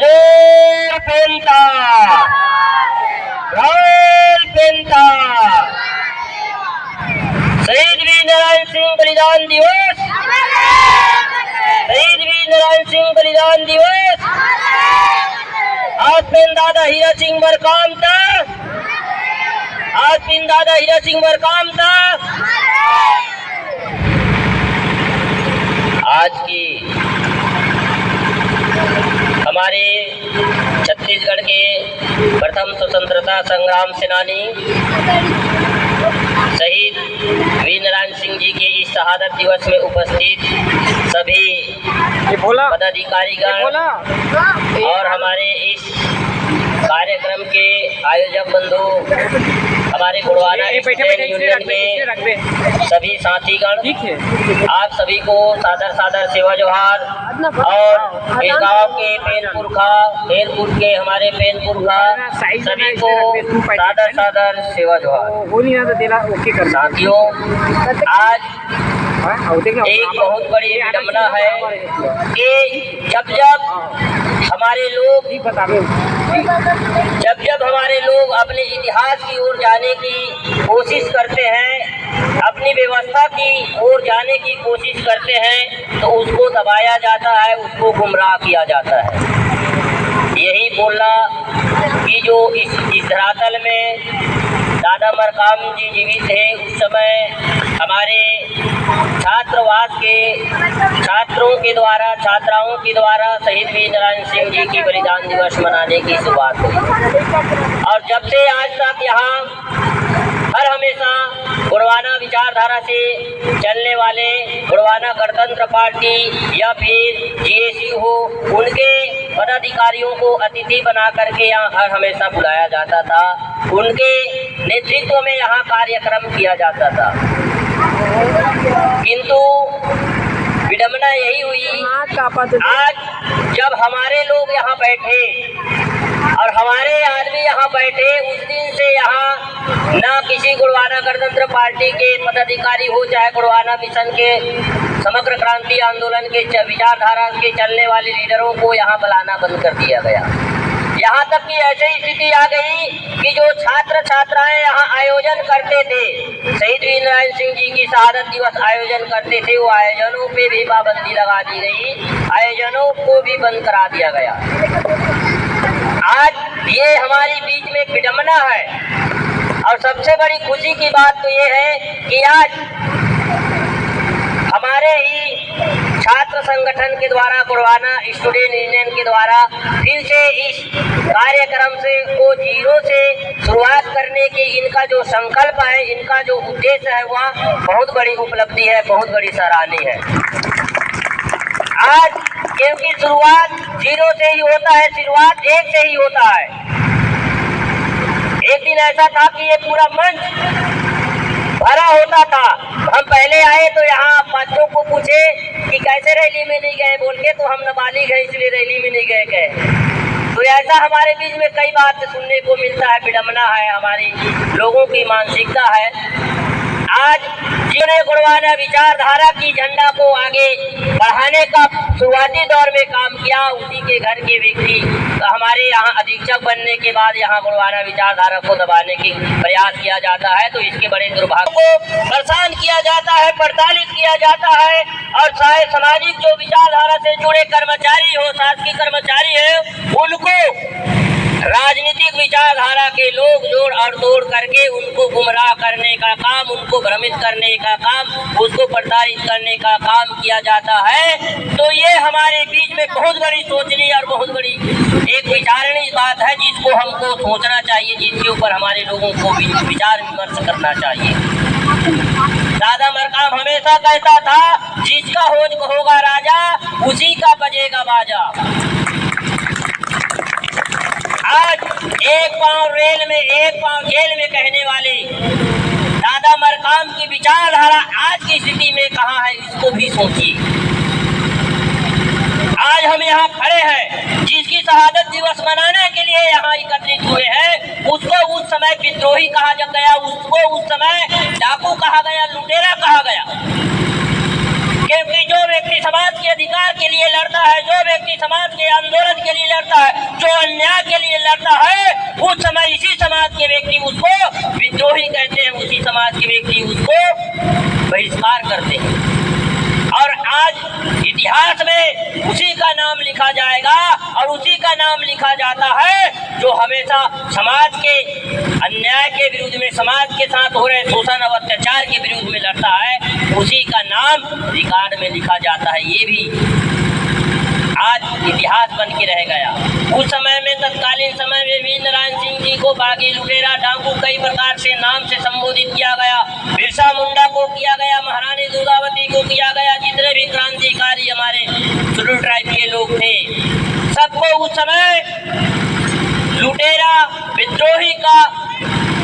जोर पेंता राल पेंता। शहीद वीर नारायण सिंह बलिदान दिवस, शहीद वीर नारायण सिंह बलिदान दिवस। आज पिन दादा हीरा सिंह बरकाम था, आज पिन दादा हीरा सिंह बरकाम था। आज की हमारे छत्तीसगढ़ के प्रथम स्वतंत्रता संग्राम सेनानी शहीद वीर नारायण सिंह जी के इस शहादत दिवस में उपस्थित सभी पदाधिकारीगण और हमारे इस कार्यक्रम के आयोजक बंधु, हमारे गुड़वाना यूनियन के सभी साथीगण, आप सभी को सादर सादर सेवा जोहार। और इस गाँव के पेनपुर के हमारे पेनपुर का सभी को सादर सादर सेवा जोहार। साथियों, आज एक बहुत बड़ी विडंबना है कि जब हमारे लोग अपने इतिहास की ओर जाने की कोशिश करते हैं, अपनी व्यवस्था की ओर जाने की कोशिश करते हैं, तो उसको दबाया जाता है, उसको गुमराह किया जाता है। यही बोलना कि जो इस धरातल में दादा मरकाम जी जीवित थे, उस समय हमारे छात्रावास के छात्राओं के द्वारा शहीद वीर नारायण सिंह जी की बलिदान दिवस मनाने की शुरुआत हुई। और जब से आज तक यहाँ हर हमेशा गुड़वाना विचारधारा से चलने वाले गुड़वाना गणतंत्र पार्टी या फिर GSU हो, उनके पदाधिकारियों को अतिथि बना करके यहाँ हर हमेशा बुलाया जाता था, उनके नेतृत्व में यहाँ कार्यक्रम किया जाता था। किंतु विडंबना यही हुई, आज जब हमारे लोग यहाँ बैठे और हमारे आदमी यहाँ बैठे, उस दिन से यहाँ ना किसी गुड़वाना गणतंत्र पार्टी के पदाधिकारी हो, चाहे गुड़वाना मिशन के समग्र क्रांति आंदोलन के विचारधारा के चलने वाले लीडरों को यहाँ बुलाना बंद कर दिया गया। यहाँ तक कि ऐसी स्थिति आ गई कि जो छात्र छात्राएं यहाँ आयोजन करते थे, शहीद वीर नारायण सिंह जी की शहादत दिवस आयोजन करते थे, वो आयोजनों पे भी पाबंदी लगा दी गई, आयोजनों को भी बंद करा दिया गया। आज ये हमारी बीच में विडंबना है। और सबसे बड़ी खुशी की बात तो ये है कि आज हमारे ही छात्र संगठन के द्वारा, गुड़वाना स्टूडेंट यूनियन के द्वारा फिर से इस कार्यक्रम से को जीरो से शुरुआत करने की इनका जो संकल्प है, इनका जो उद्देश्य है, वह बहुत बड़ी उपलब्धि है, बहुत बड़ी सराहनीय है। आज क्योंकि शुरुआत जीरो से ही होता है, शुरुआत एक से ही होता है। एक दिन ऐसा था कि ये पूरा मंच भरा होता था। हम पहले आए तो यहाँ बच्चों को पूछे कि कैसे रैली में नहीं गए बोल के, तो हम नाबालिग हैं इसलिए रैली में नहीं गए। तो ऐसा हमारे बीच में कई बात सुनने को मिलता है, विडंबना है, हमारी लोगों की मानसिकता है। आज जिन्होंने गुड़वाना विचारधारा की झंडा को आगे बढ़ाने का शुरुआती दौर में काम किया, उसी के घर के व्यक्ति हमारे यहाँ अधीक्षक बनने के बाद यहाँ गुड़वाना विचारधारा को दबाने की प्रयास किया जाता है, तो इसके बड़े दुर्भाग्य को परेशान किया जाता है, प्रताड़ित किया जाता है। और चाहे सामाजिक जो विचारधारा से जुड़े कर्मचारी हो, शासकीय कर्मचारी है, उनको राजनीतिक विचारधारा के लोग जोड़ और तोड़ करके उनको गुमराह करने का काम, उनको भ्रमित करने का काम, उसको प्रताड़ित करने का काम किया जाता है। तो ये हमारे बीच में बहुत बड़ी सोचनी और बहुत बड़ी एक विचारणीय बात है, जिसको हमको सोचना चाहिए, जिसके ऊपर हमारे लोगों को भी विचार विमर्श करना चाहिए। दादा मरकाम हमेशा कहता था, जिसका होगा राजा उसी का बजेगा बाजा। आज एक पांव रेल में एक पांव जेल में कहने वाले दादा मरकाम की विचारधारा आज की स्थिति में कहाँ है, इसको भी सोचिए। आज हम यहाँ खड़े हैं, जिसकी शहादत दिवस मनाने के लिए यहाँ एकत्रित हुए हैं, उसको उस समय विद्रोही कहा गया, उसको उस समय डाकू कहा गया, लुटेरा कहा गया। क्योंकि जो व्यक्ति समाज के अधिकार के लिए लड़ता है, जो व्यक्ति समाज के आंदोलन के लिए लड़ता है, जो अन्याय के लिए लड़ता है, उस समय इसी समाज के व्यक्ति उसको विद्रोही कहते हैं, उसी समाज के व्यक्ति उसको बहिष्कार करते हैं। और आज इतिहास में उसी का नाम लिखा जाएगा और उसी का नाम लिखा जाता है जो हमेशा समाज के अन्याय के विरुद्ध में, समाज के साथ हो रहे शोषण और अत्याचार के विरुद्ध में लड़ता है, उसी का नाम रिकॉर्ड में लिखा जाता है। ये भी आज इतिहास बन के रह गया। उस समय में, तत्कालीन समय में वीर नारायण सिंह जी को बागी, लुटेरा, डाकू कई प्रकार से नाम से संबोधित किया गया। बिरसा मुंडा को किया गया, महारानी दुर्गावती को किया गया, जितने भी क्रांतिकारी हमारे शेड्यूल ट्राइब के लोग थे, सबको उस समय लुटेरा, विद्रोही का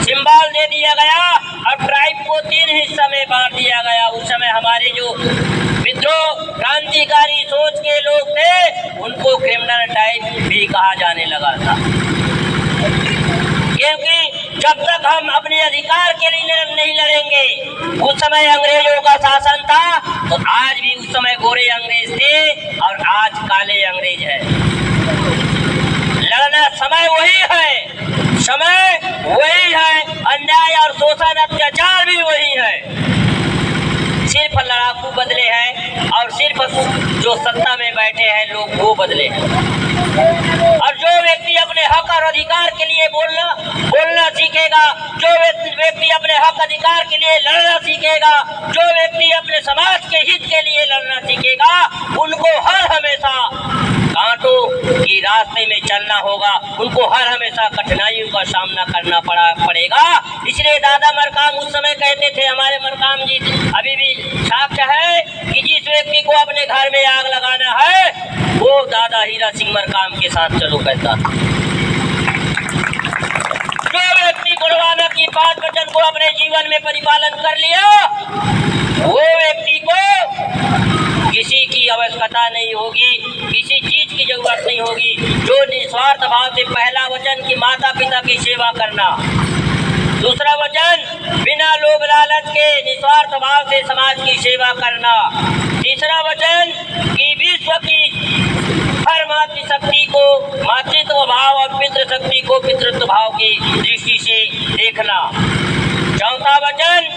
सिंबल दे दिया गया और ट्राइब को 3 हिस्सा में बांट दिया गया। उस समय हमारे जो विद्रोह क्रांतिकारी सोच के लोग थे, उनको क्रिमिनल टाइप भी कहा जाने लगा था, क्योंकि जब तक हम अपने अधिकार के लिए नहीं लड़ेंगे, उस समय अंग्रेजों का शासन था, तो आज भी उस समय गोरे अंग्रेज थे और आज काले अंग्रेज है। लड़ना समय वही है, समय वही है, अन्याय और शोषण अत्याचार भी वही है, सिर्फ लड़ाकू बदले हैं और सिर्फ जो सत्ता में बैठे हैं लोग वो बदले हैं। और जो व्यक्ति अपने हक और अधिकार के लिए बोलना सीखेगा, जो व्यक्ति अपने हक अधिकार के लिए लड़ना सीखेगा, जो व्यक्ति अपने समाज के हित के लिए लड़ना सीखेगा, उनको हर हमेशा कांटों की रास्ते में चलना होगा, उनको हर हमेशा कठिनाइयों का सामना करना पड़ेगा। इसलिए दादा मरकाम उस समय कहते थे, हमारे मरकाम जी अभी भी साक्ष्य है कि जिस व्यक्ति को अपने घर में आग लगाना है वो दादा हीरा सिंह मरकाम के साथ चलो कहता। जो व्यक्ति गुरुवाना की 5 वचन को अपने जीवन में परिपालन कर लिया, वो व्यक्ति को किसी की आवश्यकता नहीं होगी, किसी चीज की जरूरत नहीं होगी। जो निस्वार्थ भाव से, पहला वचन कि माता पिता की सेवा करना, दूसरा वचन बिना लोभ लालच के निस्वार्थ भाव से समाज की सेवा करना, तीसरा वचन कि विश्व की हर मातृशक्ति को मातृत्व भाव और पितृशक्ति को पितृत्व भाव की दृष्टि से देखना, चौथा वचन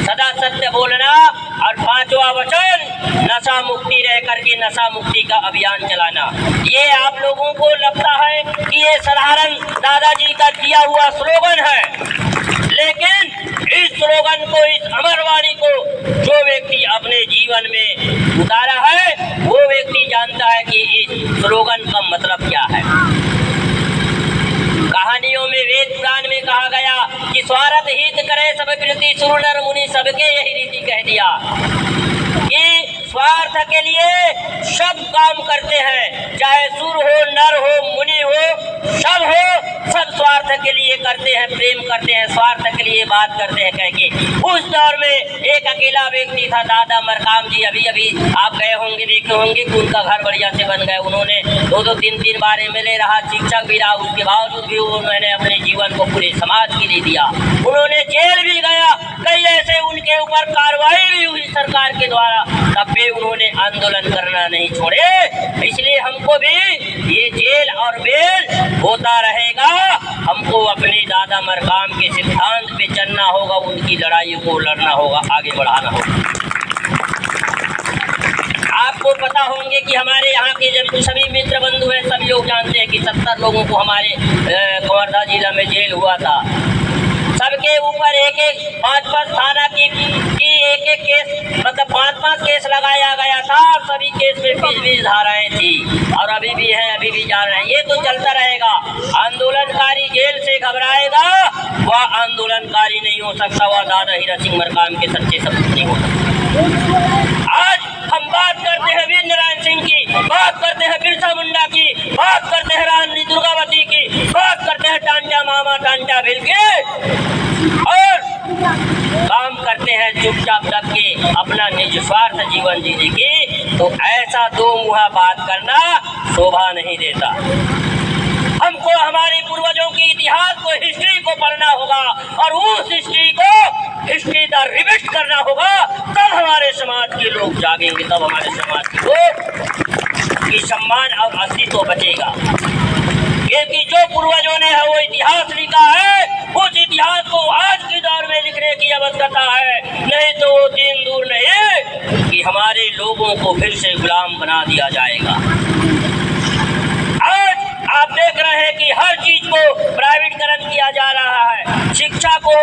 सदा सत्य बोलना और 5वां वचन नशा मुक्ति रह करके नशा मुक्ति का अभियान चलाना। ये आप लोगों को लगता है कि ये साधारण दादाजी का दिया हुआ स्लोगन है, लेकिन इस स्लोगन को, इस अमरवाणी को जो व्यक्ति अपने जीवन में उतारा है, वो व्यक्ति जानता है कि इस स्लोगन का मतलब क्या है। कहानियों में, वेद पुराण में कहा गया कि स्वार्थ हित करे सब प्रीति, सुर नर मुनि सबके यही रीति कह दिया कि स्वार्थ के लिए सब काम करते हैं, चाहे सुर हो, नर हो, मुनि हो, सब हो, सब स्वार्थ के लिए करते हैं, प्रेम करते हैं, स्वार्थ के लिए बात करते हैं कह के। उस दौर में एक अकेला व्यक्ति था, दादा मरकाम जी। अभी अभी आप गए होंगे, देखे होंगे कि उनका घर बढ़िया से बन गए। उन्होंने 2-2, 3-3 बार MLA रहा, शिक्षक भी रहा, उसके बावजूद भी उन्होंने अपने जीवन को पूरे समाज के लिए दिया। उन्होंने जेल भी गया, कई ऐसे उनके ऊपर कार्रवाई भी हुई सरकार के द्वारा, तब भी उन्होंने आंदोलन करना नहीं छोड़े। इसलिए हमको भी ये जेल और बेल होता रहेगा, हमको अपने दादा मरकाम के सिद्धांत पे चलना होगा, उनकी लड़ाई को लड़ना होगा, आगे बढ़ाना होगा। आपको पता होंगे कि हमारे यहाँ के जब सभी मित्र बंधु हैं, सभी लोग जानते हैं कि 70 लोगों को हमारे कवर्धा जिला में जेल हुआ था। सबके ऊपर 5-5 थाना की एक केस, मतलब 5-5 केस लगाया गया था और सभी केस में 20-20 धाराएं थी और अभी भी हैं, अभी भी जा रहे हैं। ये तो चलता रहेगा। आंदोलनकारी जेल से घबराएगा, वह आंदोलनकारी नहीं हो सकता, वह दादा हीरा सिंह मरकाम के सच्चे सपूत नहीं हो सकता। आज हम बात करते हैं वीर नारायण सिंह की, बात करते हैं बिरसा मुंडा की, बात करते हैं रानी दुर्गावती की, बात करते हैं टांटा मामा टांटा भिल के, और काम करते हैं चुपचाप दब के अपना निस्वार्थ जीवन जीने की। तो ऐसा दो मुहा बात करना शोभा नहीं देता। हमको हमारे पूर्वजों के इतिहास को, हिस्ट्री को पढ़ना होगा और उस हिस्ट्री को हिस्ट्री द रिविट करना होगा, तब हमारे समाज के लोग जागेंगे, तब हमारे समाज के लोग की सम्मान और अस्तित्व बचेगा। क्योंकि जो पूर्वजों ने है वो इतिहास लिखा है, उस इतिहास को आज के दौर में लिखने की आवश्यकता है। नहीं तो वो दिन दूर नहीं कि हमारे लोगों को फिर से गुलाम बना दिया जाएगा। आज आप देख रहे हैं कि हर चीज को प्राइवेटकरण किया जा रहा है। शिक्षा को,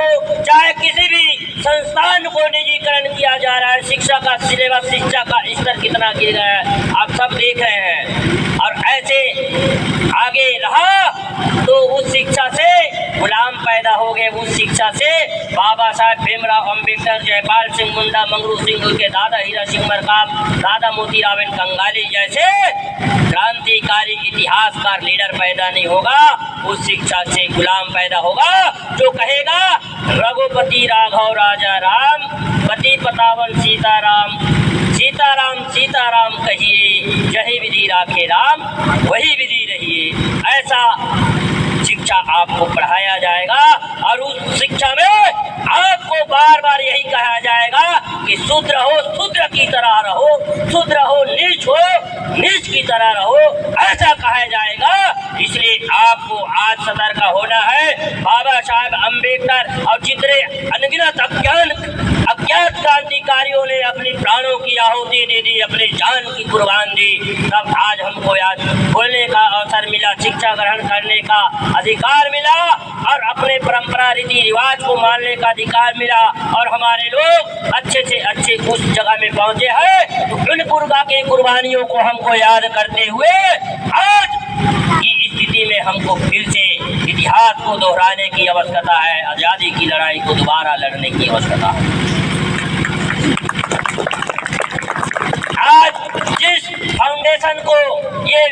चाहे किसी भी संस्थान को निजीकरण किया जा रहा है। शिक्षा का सिलेबस, शिक्षा का स्तर कितना गिर गया है आप सब देख रहे हैं। और ऐसे आगे रहा तो उस शिक्षा से गुलाम पैदा हो गए। उस शिक्षा से बाबा साहब भीमराव अम्बेडकर, जयपाल सिंह मुंडा, मंगरू सिंह के दादा हीरा सिंह मरकाम, दादा मोतीराव कंगाली जैसे क्रांतिकारी इतिहासकार लीडर पैदा नहीं होगा। उस शिक्षा से गुलाम पैदा होगा जो कहेगा रघुपति राघव राजा राम, पति पतावन सीताराम, सीताराम सीताराम कहिए, जही विधि राखे राम वही विधि रहिए। ऐसा शिक्षा आपको पढ़ाया जाएगा और उस शिक्षा में आपको बार बार यही कहा जाएगा कि शूद्र हो शूद्र की तरह रहो, शूद्र हो नीच हो नीच की तरह रहो, ऐसा कहा जाएगा। इसलिए आपको आज सतर्क होना है। बाबा साहब अम्बेडकर और जितने अनगिनत अज्ञात क्रांतिकारियों ने अपनी प्राणों की आहुति दे दी, अपनी जान की कुर्बान दी, तब आज हमको आज बोलने का अवसर मिला, शिक्षा ग्रहण करने का अधिकार मिला और अपने परंपरा रीति रिवाज को मानने का अधिकार मिला। और हमारे लोग अच्छे से अच्छे उस जगह में पहुंचे हैं। तो उन कुर्बा के कुर्बानियों को हमको याद करते हुए आज की स्थिति में हमको फिर से इतिहास को दोहराने की आवश्यकता है। आजादी की लड़ाई को दोबारा लड़ने की आवश्यकता है। आज जिस फाउंडेशन को ये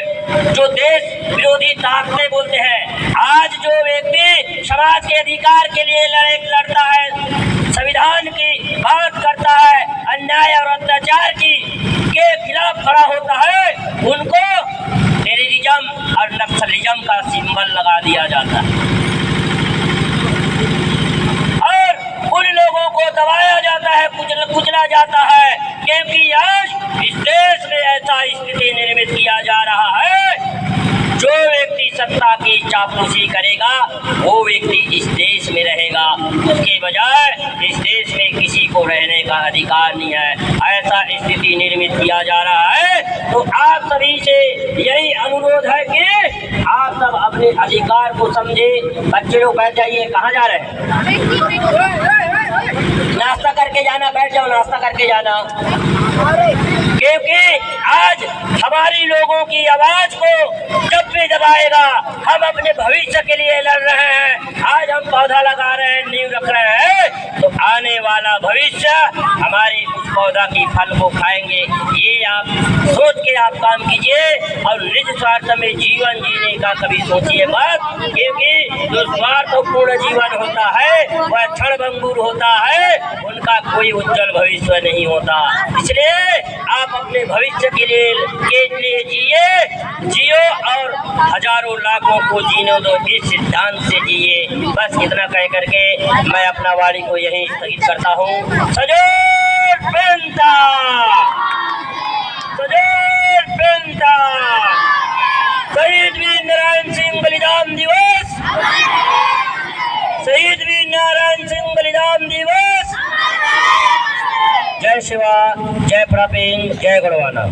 जो देश विरोधी ताकतें बोलते हैं, आज जो व्यक्ति समाज के अधिकार के लिए लड़ता है, संविधान की बात करता है, अन्याय और अत्याचार के खिलाफ खड़ा होता है, उनको टेररिज्म और नक्सलिज्म का सिंबल लगा दिया जाता है और उन लोगों को दबाया जाता है, कुचला जाता है। क्योंकि आज इस देश में ऐसा स्थिति निर्मित किया जा रहा है, जो व्यक्ति सत्ता की चापलूसी करेगा वो व्यक्ति इस देश में रहेगा, उसके बजाय इस देश में किसी को रहने का अधिकार नहीं है। ऐसा स्थिति निर्मित किया जा रहा है। तो आप सभी से यही अनुरोध है कि आप सब अपने अधिकार को समझे। बच्चे लोग बैठ जाइए, कहाँ जा रहे हैं? नाश्ता करके जाना, बैठ जाओ, नाश्ता करके जाना। क्योंकि आज हमारी लोगों की आवाज को जब भी दबाएगा, हम अपने भविष्य के लिए लड़ रहे हैं। आज हम पौधा लगा रहे हैं, नींव रख रहे हैं, तो आने वाला भविष्य हमारी उस पौधा की फल को खाएंगे। ये आप सोच के आप काम कीजिए और निज स्वार्थ में जीवन जीने का कभी सोचिए मत। क्योंकि जो स्वार्थपूर्ण जीवन होता है वह क्षणभंगुर होता है, उनका कोई उज्जवल भविष्य नहीं होता। इसलिए आप अपने भविष्य के लिए जियो और हजारों लाखों को जीने दो, इस सिद्धांत से जिए। बस इतना कह करके मैं अपना वाणी को यहीं स्थगित करता हूँ। सजोर पेंटा, सजोर पेंटा। शहीद वीर नारायण सिंह बलिदान दिवस, शहीद वीर नारायण सिंह बलिदान दिवस। जय शिवा, जय प्रवीण, जय गढ़वाना।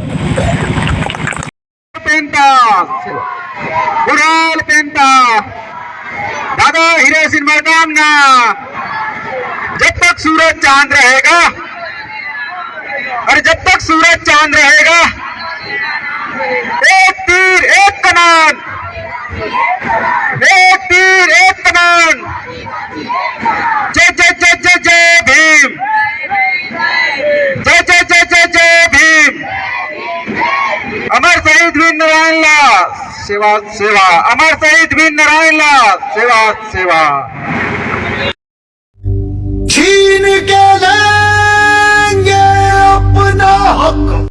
पेंटा, गुराल पेंटा, दादा हीरा सिंह मरकाम ना, जब तक सूरज चांद रहेगा और जब तक सूरज चांद रहेगा, एक तीर एक कमान, एक तीर एक कमान। जय जय जय जय जय भीम, जय जय जय जय जय भीम। अमर शहीद वीर नारायण लाल, सेवा सेवा। अमर शहीद वीर नारायण लाल, सेवा सेवा। छीन के लेंगे अपना हक,